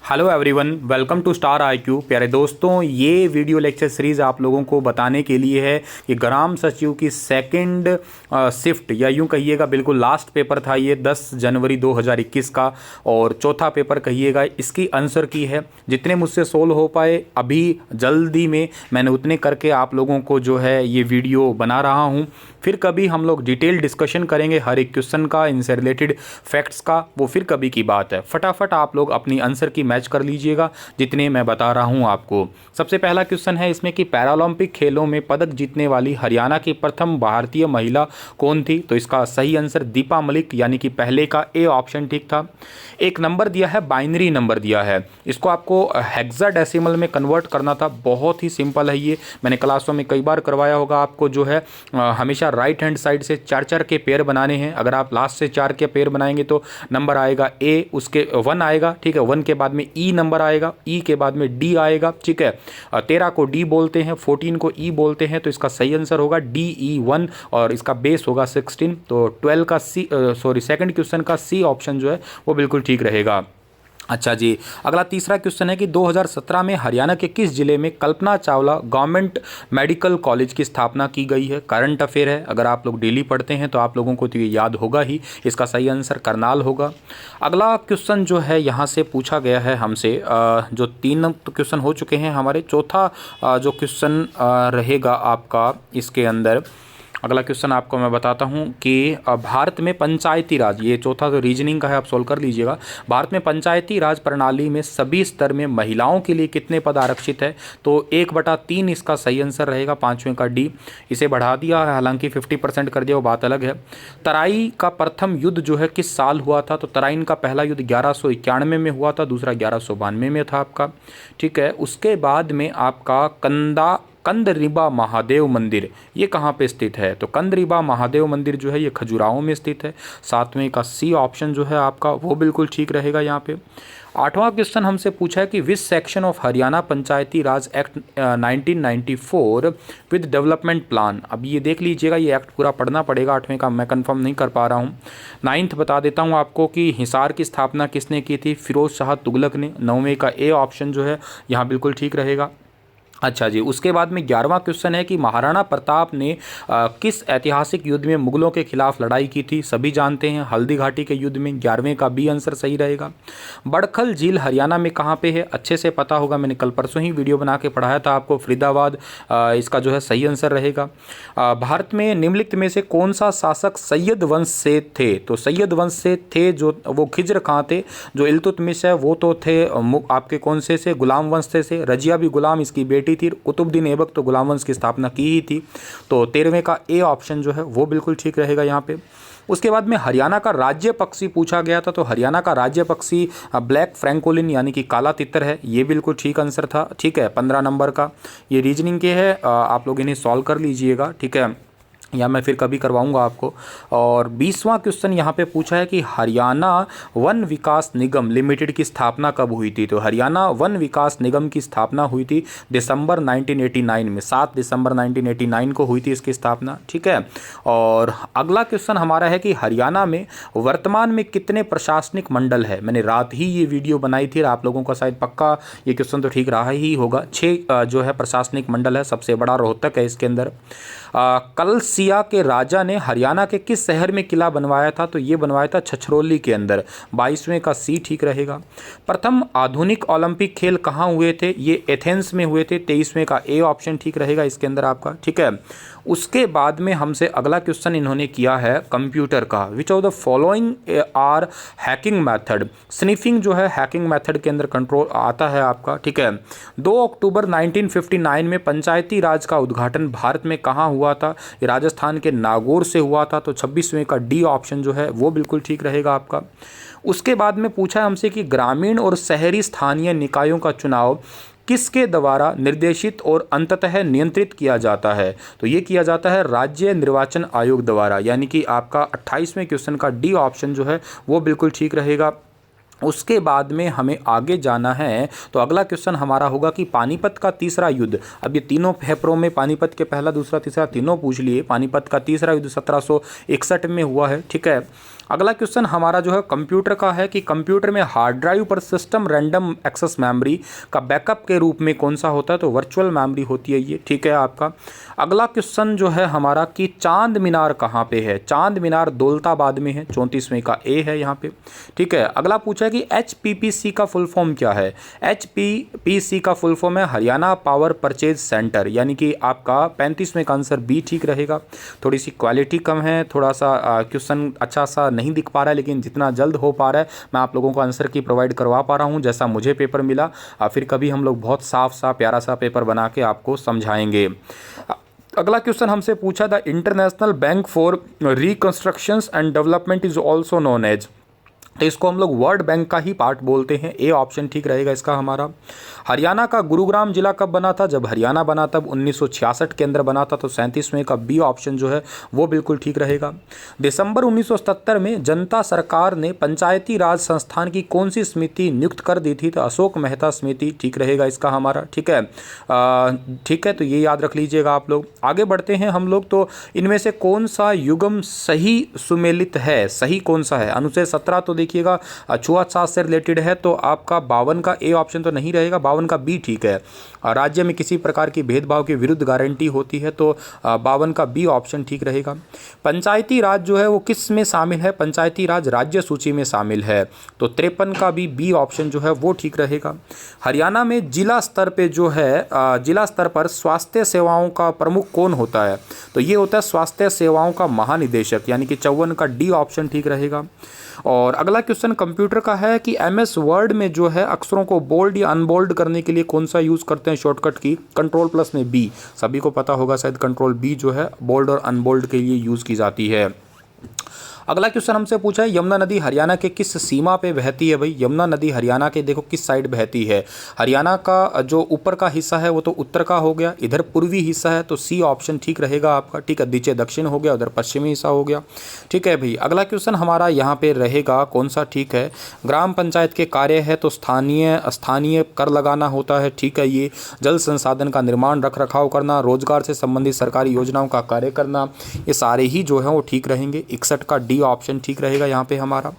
Hello everyone, welcome to star IQ. प्यारे दोस्तों, ये वीडियो लेक्चर सीरीज़ आप लोगों को बताने के लिए है कि ग्राम सचिव की सेकंड शिफ्ट या यूं कहिएगा बिल्कुल लास्ट पेपर था ये 10 जनवरी 2021 का, और चौथा पेपर कहिएगा इसकी आंसर की है। जितने मुझसे सोल्व हो पाए अभी जल्दी में मैंने उतने करके आप लोगों को जो है ये वीडियो बना रहा हूँ। फिर कभी हम लोग डिटेल डिस्कशन करेंगे हर एक क्वेश्चन का, इनसे रिलेटेड फैक्ट्स का, वो फिर कभी की बात है। फटाफट आप लोग अपनी आंसर की मैच कर लीजिएगा जितने मैं बता रहा हूं आपको। सबसे पहला क्वेश्चन है इसमें कि पैरालंपिक खेलों में पदक जीतने वाली हरियाणा की प्रथम भारतीय महिला कौन थी? तो इसका सही आंसर दीपा मलिक, यानी कि पहले का ए ऑप्शन ठीक था। एक नंबर दिया है, बाइनरी नंबर दिया है, इसको आपको हेक्साडेसिमल में कन्वर्ट करना था। बहुत ही सिंपल है ये, मैंने क्लासों में कई बार करवाया होगा आपको। जो है हमेशा राइट हैंड साइड से चार चार के पेयर बनाने हैं। अगर आप लास्ट से 4 के पेयर बनाएंगे तो नंबर आएगा ए, उसके 1 आएगा, ठीक है। 1 के बाद में ई नंबर आएगा, ई के बाद में डी आएगा, ठीक है। 13 को डी बोलते हैं, 14 को ई बोलते हैं, तो इसका सही आंसर होगा DE1 और इसका बेस होगा 16। तो 12 का सेकंड क्वेश्चन का सी ऑप्शन जो है वो बिल्कुल ठीक रहेगा। अच्छा जी, अगला तीसरा क्वेश्चन है कि 2017 में हरियाणा के किस जिले में Kalpana Chawla government medical college की स्थापना की गई है? करंट अफेयर है, अगर आप लोग डेली पढ़ते हैं तो आप लोगों को तो ये याद होगा ही। इसका सही आंसर करनाल होगा। अगला क्वेश्चन जो है यहाँ से पूछा गया है हमसे, जो 3 क्वेश्चन हो चुके हैं हमारे, चौथा जो क्वेश्चन रहेगा आपका इसके अंदर। अगला क्वेश्चन आपको मैं बताता हूं कि भारत में पंचायती राज, ये चौथा तो रीजनिंग का है, आप सोल्व कर लीजिएगा। भारत में पंचायती राज प्रणाली में सभी स्तर में महिलाओं के लिए कितने पद आरक्षित है? तो 1/3 इसका सही आंसर रहेगा, 5वें का डी। इसे बढ़ा दिया है, हालांकि 50% कर दिया, वो बात अलग है। तराई का प्रथम युद्ध जो है किस साल हुआ था? तो तराइन का पहला युद्ध 1191 में हुआ था, दूसरा 1192 में था आपका, ठीक है। उसके बाद में आपका कंदरीबा महादेव मंदिर, ये कहाँ पे स्थित है? तो कंदरीबा महादेव मंदिर जो है ये खजुराहो में स्थित है। 7वें का सी ऑप्शन जो है आपका वो बिल्कुल ठीक रहेगा यहाँ पे। 8वां क्वेश्चन हमसे पूछा है कि which section of Haryana Panchayati Raj act 1994 with development plan. अब ये देख लीजिएगा, ये एक्ट पूरा पढ़ना पड़ेगा। 8वें का मैं कंफर्म नहीं कर पा रहा हूँ। 9th बता देता हूँ आपको कि हिसार की स्थापना किसने की थी? फिरोज शाह तुगलक ने। 9वें का ए ऑप्शन जो है यहाँ बिल्कुल ठीक रहेगा। अच्छा जी, उसके बाद में 11वां क्वेश्चन है कि महाराणा प्रताप ने किस ऐतिहासिक युद्ध में मुगलों के खिलाफ लड़ाई की थी? सभी जानते हैं, हल्दी घाटी के युद्ध में। 11वें का बी आंसर सही रहेगा। बड़खल झील हरियाणा में कहाँ पे है? अच्छे से पता होगा, मैंने कल परसों ही वीडियो बना के पढ़ाया था आपको। फरीदाबाद इसका जो है सही आंसर रहेगा। भारत में निम्नलिखित में से कौन सा शासक सैयद वंश से थे? तो सैयद वंश से थे जो वो खिज्र खां थे। जो इल्तुतमिश है वो तो थे आपके कौन से गुलाम वंश से। रजिया भी गुलाम इसकी बेटी थी। कुतुबुद्दीन ऐबक तो गुलाम वंश की स्थापना की ही थी। तो 13वें का ए ऑप्शन जो है वो बिल्कुल ठीक रहेगा यहाँ पे। उसके बाद में हरियाणा का राज्य पक्षी पूछा गया था, तो हरियाणा का राज्य पक्षी ब्लैक फ्रैंकोलिन यानी कि काला तितर है, ये बिल्कुल ठीक आंसर था, ठीक है। 15 नंबर का ये रीजनिंग के है, आप लोग इन्हें सॉल्व कर लीजिएगा, ठीक है, या मैं फिर कभी करवाऊंगा आपको। और 20वां क्वेश्चन यहाँ पे पूछा है कि हरियाणा वन विकास निगम लिमिटेड की स्थापना कब हुई थी? तो हरियाणा वन विकास निगम की स्थापना हुई थी दिसंबर 1989 में। 7 दिसंबर 1989 को हुई थी इसकी स्थापना, ठीक है। और अगला क्वेश्चन हमारा है कि हरियाणा में वर्तमान में कितने प्रशासनिक मंडल है? मैंने रात ही ये वीडियो बनाई थी, आप लोगों का शायद पक्का ये क्वेश्चन तो ठीक रहा ही होगा। 6 जो है प्रशासनिक मंडल है, सबसे बड़ा रोहतक है इसके अंदर। कलसिया के राजा ने हरियाणा के किस शहर में किला बनवाया था? तो ये बनवाया था छछरौली के अंदर। 22वें का सी ठीक रहेगा। प्रथम आधुनिक ओलंपिक खेल कहाँ हुए थे? ये एथेंस में हुए थे। 23वें का ए ऑप्शन ठीक रहेगा इसके अंदर आपका, ठीक है। उसके बाद में हमसे अगला क्वेश्चन इन्होंने किया है कंप्यूटर का। Which of the following are hacking method? Sniffing जो है हैकिंग मेथड के अंदर कंट्रोल आता है आपका, ठीक है। 2 अक्टूबर 1959 में पंचायती राज का उद्घाटन भारत में कहाँ हुआ था? ये राजस्थान के नागौर से हुआ था। तो 26वें का डी ऑप्शन जो है वो बिल्कुल ठीक रहेगा आपका। उसके बाद में पूछा है हमसे कि ग्रामीण और शहरी स्थानीय निकायों का चुनाव किसके द्वारा निर्देशित और अंततः नियंत्रित किया जाता है? तो ये किया जाता है राज्य निर्वाचन आयोग द्वारा, यानी कि आपका 28वें क्वेश्चन का डी ऑप्शन जो है वो बिल्कुल ठीक रहेगा। उसके बाद में हमें आगे जाना है, तो अगला क्वेश्चन हमारा होगा कि पानीपत का तीसरा युद्ध। अब ये तीनों पेपरों में पानीपत के पहला दूसरा तीसरा तीनों पूछ लिए। पानीपत का तीसरा युद्ध 1761 में हुआ है, ठीक है। अगला क्वेश्चन हमारा जो है कंप्यूटर का है कि कंप्यूटर में हार्ड ड्राइव पर सिस्टम रैंडम एक्सेस मेमोरी का बैकअप के रूप में कौन सा होता है, तो वर्चुअल मेमोरी होती है ये, ठीक है आपका। अगला क्वेश्चन जो है हमारा कि चांद मीनार कहाँ पे है, चांद मीनार दौलताबाद में है, 34वें का ए है यहाँ पे, ठीक है। अगला पूछा है कि HPPC का फुल फॉर्म क्या है, HPPC का फुल फॉर्म है हरियाणा पावर परचेज सेंटर, यानी कि आपका 35वें का आंसर बी ठीक रहेगा। थोड़ी सी क्वालिटी कम है, थोड़ा सा क्वेश्चन अच्छा सा नहीं दिख पा रहा है, लेकिन जितना जल्द हो पा रहा है मैं आप लोगों को आंसर की प्रोवाइड करवा पा रहा हूँ जैसा मुझे पेपर मिला। फिर कभी हम लोग बहुत साफ सा प्यारा सा पेपर बना के आपको समझाएंगे। अगला क्वेश्चन हमसे पूछा, the international bank for reconstructions and development is also known as, तो इसको हम लोग वर्ल्ड बैंक का ही पार्ट बोलते हैं, ए ऑप्शन ठीक रहेगा इसका हमारा। हरियाणा का गुरुग्राम जिला कब बना था, जब हरियाणा बना तब 1966 के अंदर बना था, तो 37वें का बी ऑप्शन जो है वो बिल्कुल ठीक रहेगा। दिसंबर 1977 में जनता सरकार ने पंचायती राज संस्थान की कौन सी समिति नियुक्त कर दी थी, तो अशोक मेहता समिति ठीक रहेगा इसका हमारा, ठीक है। ठीक है, तो ये याद रख लीजिएगा आप लोग। आगे बढ़ते हैं हम लोग, तो इनमें से कौन सा युग्म सही सुमेलित है, सही कौन सा है। अनुच्छेद 17 तो देखिएगा छुआछूत से रिलेटेड है, तो आपका 52 का ए ऑप्शन तो नहीं रहेगा, 52 का बी ठीक है। राज्य में किसी प्रकार की भेदभाव के विरुद्ध गारंटी होती है, तो 52 का बी ऑप्शन ठीक रहेगा। पंचायती राज जो है वो किस में शामिल है, पंचायती राज राज्य सूची में शामिल है, तो 53 का भी बी ऑप्शन जो है वो ठीक रहेगा। हरियाणा में जिला स्तर पे जो है जिला स्तर पर स्वास्थ्य सेवाओं का प्रमुख कौन होता है, तो ये होता है स्वास्थ्य सेवाओं का महानिदेशक, यानी कि 54 का डी ऑप्शन ठीक रहेगा। और अगला क्वेश्चन कंप्यूटर का है कि MS वर्ड में जो है अक्षरों को बोल्ड या अनबोल्ड करने के लिए कौन सा यूज़ करते हैं शॉर्टकट की, कंट्रोल प्लस में बी, सभी को पता होगा शायद कंट्रोल बी जो है बोल्ड और अनबोल्ड के लिए यूज़ की जाती है। अगला क्वेश्चन हमसे पूछा है यमुना नदी हरियाणा के किस सीमा पे बहती है। भाई यमुना नदी हरियाणा के देखो किस साइड बहती है, हरियाणा का जो ऊपर का हिस्सा है वो तो उत्तर का हो गया, इधर पूर्वी हिस्सा है तो सी ऑप्शन ठीक रहेगा आपका, ठीक है। नीचे दक्षिण हो गया, उधर पश्चिमी हिस्सा हो गया, ठीक है भाई। अगला क्वेश्चन हमारा यहाँ पे रहेगा कौन सा, ठीक है। ग्राम पंचायत के कार्य है तो स्थानीय कर लगाना होता है, ठीक है। ये जल संसाधन का निर्माण रख रखाव करना, रोजगार से संबंधित सरकारी योजनाओं का कार्य करना, ये सारे ही जो है वो ठीक रहेंगे। 61 का डी ऑप्शन ठीक रहेगा यहाँ पे हमारा।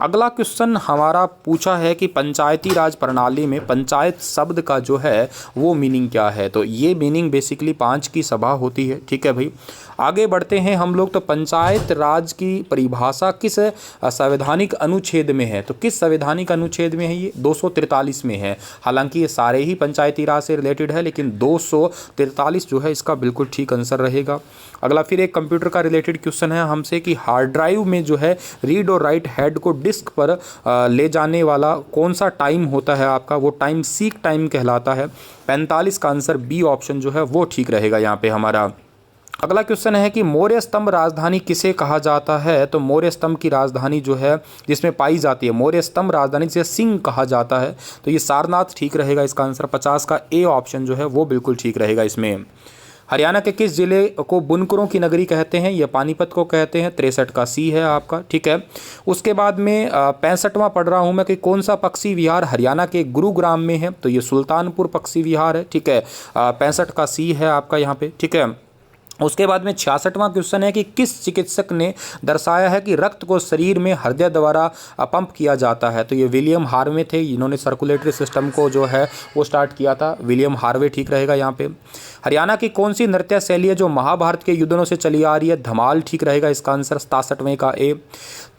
अगला क्वेश्चन हमारा पूछा है कि पंचायती राज प्रणाली में पंचायत शब्द का जो है वो मीनिंग क्या है, तो ये मीनिंग बेसिकली 5 की सभा होती है, ठीक है भाई। आगे बढ़ते हैं हम लोग, तो पंचायत राज की परिभाषा किस संवैधानिक अनुच्छेद में है, तो किस संवैधानिक अनुच्छेद में है, ये 243 में है। हालांकि ये सारे ही पंचायती राज से रिलेटेड है, लेकिन 243 जो है इसका बिल्कुल ठीक आंसर रहेगा। अगला फिर एक कंप्यूटर का रिलेटेड क्वेश्चन है हमसे कि हार्ड ड्राइव में जो है रीड और राइट हेड को डिस्क पर ले जाने वाला कौन सा टाइम होता है आपका, वो टाइम सीक टाइम कहलाता है। 45 का आंसर बी ऑप्शन जो है वो ठीक रहेगा यहाँ पे हमारा। अगला क्वेश्चन है कि मौर्य स्तंभ राजधानी किसे कहा जाता है, तो मौर्य स्तंभ की राजधानी जो है जिसमें पाई जाती है मौर्य स्तंभ राजधानी जिसे सिंह कहा जाता है, तो ये सारनाथ ठीक रहेगा इसका आंसर। 50 का ए ऑप्शन जो है वो बिल्कुल ठीक रहेगा इसमें। हरियाणा के किस जिले को बुनकरों की नगरी कहते हैं, यह पानीपत को कहते हैं, 63 का सी है आपका, ठीक है। उसके बाद में 65वां पढ़ रहा हूँ मैं कि कौन सा पक्षी विहार हरियाणा के गुरुग्राम में है, तो ये सुल्तानपुर पक्षी विहार है, ठीक है। 65 का सी है आपका यहाँ पे, ठीक है। उसके बाद में 66वां क्वेश्चन है कि किस चिकित्सक ने दर्शाया है कि रक्त को शरीर में हृदय द्वारा पंप किया जाता है, तो ये विलियम हार्वे थे, इन्होंने सर्कुलेटरी सिस्टम को जो है वो स्टार्ट किया था, विलियम हार्वे ठीक रहेगा यहाँ पे। हरियाणा की कौन सी नृत्य शैली है जो महाभारत के युद्धों से चली आ रही है, धमाल ठीक रहेगा इसका आंसर। 67वें का ए।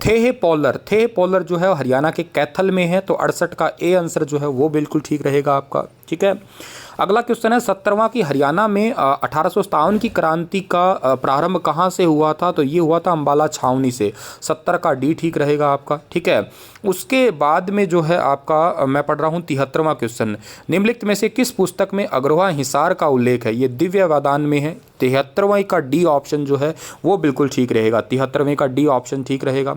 थे पॉलर जो है हरियाणा के कैथल में है, तो 68 का ए आंसर जो है वो बिल्कुल ठीक रहेगा आपका, ठीक है। अगला क्वेश्चन है 70वां कि हरियाणा में 1857 की क्रांति का प्रारंभ कहाँ से हुआ था, तो ये हुआ था अम्बाला छावनी से। 70 का डी ठीक रहेगा आपका, ठीक है। उसके बाद में जो है आपका मैं पढ़ रहा हूँ 73वां क्वेश्चन, निम्नलिखित में से किस पुस्तक में अग्रवा हिसार का उल्लेख है, ये दिव्य वदान में है। 73वें का डी ऑप्शन जो है वो बिल्कुल ठीक रहेगा, 73वें का डी ऑप्शन ठीक रहेगा।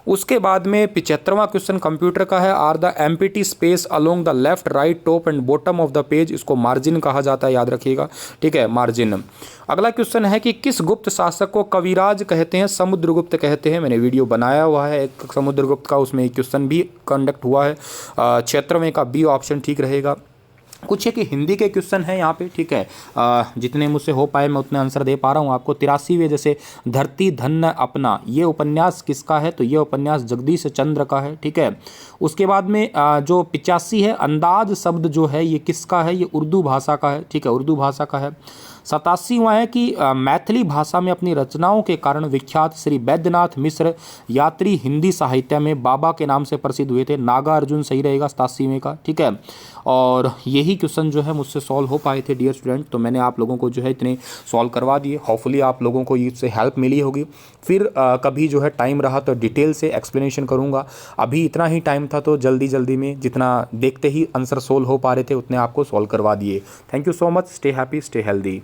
उसके बाद में 75वां क्वेश्चन कंप्यूटर का है, are the empty space along the left right top and bottom of the page, इसको मार्जिन कहा जाता है, याद रखिएगा, ठीक है, मार्जिन। अगला क्वेश्चन है कि किस गुप्त शासक को कविराज कहते हैं, समुद्रगुप्त कहते हैं। मैंने वीडियो बनाया हुआ है एक समुद्रगुप्त का, उसमें एक क्वेश्चन भी कंडक्ट हुआ है। 76वें का बी ऑप्शन ठीक रहेगा। कुछ एक हिंदी के क्वेश्चन है यहाँ पे, ठीक है। जितने मुझसे हो पाए मैं उतने आंसर दे पा रहा हूँ आपको। 83वें जैसे धरती धन्य अपना, ये उपन्यास किसका है? तो ये उपन्यास जगदीश चंद्र का है, ठीक है। उसके बाद में जो 85 है, अंदाज शब्द जो है ये किसका है? ये उर्दू भाषा का है, ठीक है, उर्दू भाषा का है। 87वां है कि मैथिली भाषा में अपनी रचनाओं के कारण विख्यात श्री वैद्यनाथ मिश्र यात्री हिंदी साहित्य में बाबा के नाम से प्रसिद्ध हुए थे। नागार्जुन सही रहेगा 87वें का, ठीक है। और यही क्वेश्चन जो है मुझसे सॉल्व हो पाए थे डियर स्टूडेंट, तो मैंने आप लोगों को जो है इतने सॉल्व करवा दिए। होपफुली आप लोगों को इससे हेल्प मिली होगी। फिर कभी जो है टाइम रहा तो डिटेल से एक्सप्लेनेशन करूँगा। अभी इतना ही टाइम था तो जल्दी जल्दी में जितना देखते ही आंसर सॉल्व हो पा रहे थे उतने आपको सॉल्व करवा दिए। Thank you so much. Stay happy, stay healthy.